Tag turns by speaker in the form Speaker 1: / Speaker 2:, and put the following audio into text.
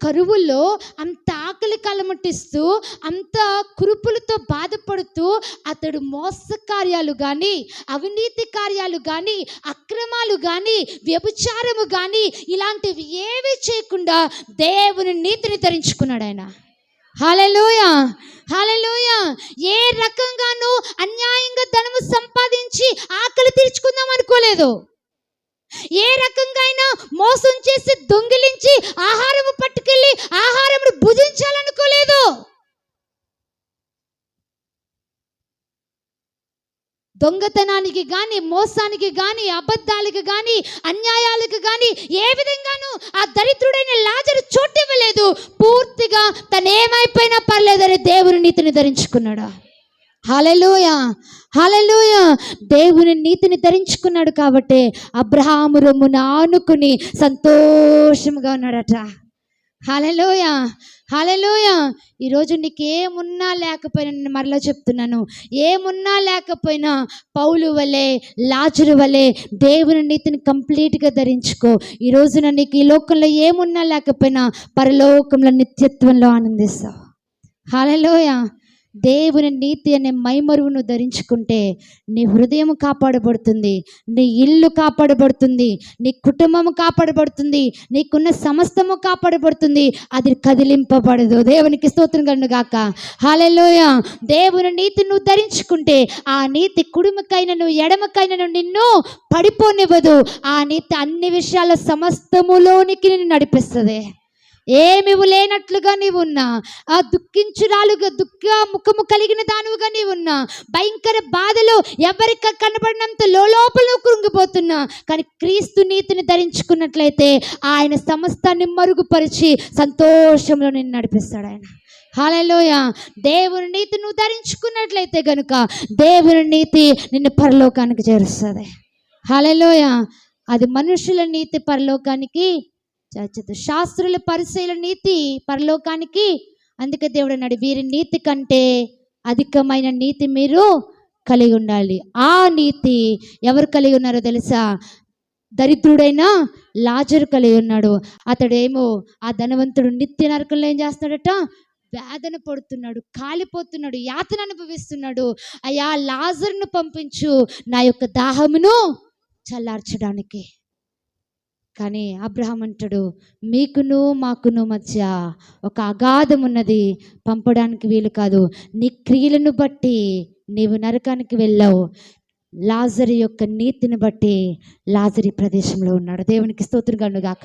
Speaker 1: కరువుల్లో అంత ఆకలి కలమటిస్తూ అంత కురుపులతో బాధపడుతూ అతడు మోసకార్యాలు కానీ, అవినీతి కార్యాలు కానీ, అక్రమాలు కానీ, వ్యభిచారము కానీ ఇలాంటివి ఏవి చేయకుండా దేవుని నీతిని ధరించుకున్నాడు ఆయన. హల్లెలూయా, హల్లెలూయా. ఏ రకంగానూ అన్యాయంగా ధనము సంపాదించి ఆకలి తీర్చుకుందాం అనుకోలేదు. ఏ రకంగా అయినా మోసం చేసి దొంగిలించి ఆహారము పట్టుకెళ్ళి ఆహారమును భుజించాలనుకోలేదు. దొంగతనానికి కానీ, మోసానికి కానీ, అబద్ధాలకు కానీ, అన్యాయాలకు కానీ ఏ విధంగానూ ఆ దరిద్రుడైన లాజరు చోటివ్వలేదు. పూర్తిగా తనేమైపోయినా పర్లేదని దేవుని నీతిని ధరించుకున్నాడు. హల్లెలూయా, హల్లెలూయా. దేవుని నీతిని ధరించుకున్నాడు కాబట్టి అబ్రహాము రొమ్మున ఆనుకుని సంతోషంగా ఉన్నాడట. హల్లెలూయా, హల్లెలూయా. ఈరోజు నీకేమున్నా లేకపోయినా, నేను మరలా చెప్తున్నాను, ఏమున్నా లేకపోయినా పౌలు వలె, లాజరు వలె దేవుని నీతిని కంప్లీట్గా ధరించుకో. ఈ రోజున నీకు ఈ లోకంలో ఏమున్నా లేకపోయినా పరలోకంలో నిత్యత్వంలో ఆనందిస్తావు. హల్లెలూయా. దేవుని నీతి అనే మైమరువును ధరించుకుంటే నీ హృదయం కాపాడబడుతుంది, నీ ఇల్లు కాపాడబడుతుంది, నీ కుటుంబము కాపాడబడుతుంది, నీకున్న సమస్తము కాపాడబడుతుంది. అది కదిలింపబడదు. దేవునికి స్తోత్రం కలుగును గాక. హల్లెలూయా. దేవుని నీతి నువ్వు ధరించుకుంటే ఆ నీతి కుడిమకైనను ఎడమకైనను నిన్ను పడిపోనివ్వదు. ఆ నీతి అన్ని విషయాల సమస్తములోనికి నిన్ను నడిపిస్తుంది. ఏమి లేనట్లుగా నీవున్నా, ఆ దుఃఖించురాలుగా దుఃఖ ముఖము కలిగిన దానివిగా నీవున్నా, భయంకర బాధలో ఎవరికి కనబడినంత లోపల కృంగిపోతున్నా, కానీ క్రీస్తు నీతిని ధరించుకున్నట్లయితే ఆయన సమస్తాన్ని మరుగుపరిచి సంతోషంలో నిన్ను నడిపిస్తాడు ఆయన. హల్లెలూయా. దేవుని నీతి నువ్వు ధరించుకున్నట్లయితే గనుక దేవుని నీతి నిన్ను పరలోకానికి చేరుస్తుంది. హల్లెలూయా. అది మనుషుల నీతి పరలోకానికి, శాస్త్రుల పరిసయ్యుల నీతి పరలోకానికి. అందుకే దేవుడు అన్నాడు, వీరి నీతి కంటే అధికమైన నీతి మీరు కలిగి ఉండాలి. ఆ నీతి ఎవరు కలిగి ఉన్నారో తెలుసా? దరిద్రుడైన లాజరు కలిగి ఉన్నాడు. అతడేమో, ఆ ధనవంతుడు నిత్య నరకంలో ఏం చేస్తున్నాడట? వేదన పడుతున్నాడు, కాలిపోతున్నాడు, యాతన అనుభవిస్తున్నాడు. అయ్యా లాజరును పంపించు నా యొక్క దాహమును చల్లార్చడానికి. కానీ అబ్రహాం అంటాడు, మీకును మాకును మధ్య ఒక అగాధం ఉన్నది, పంపడానికి వీలు కాదు. నీ క్రియలను బట్టి నీవు నరకానికి వెళ్ళావు, లాజరు యొక్క నీతిని బట్టి లాజరు ప్రదేశంలో ఉన్నాడు. దేవునికి స్తోత్రం కలుగును గాక.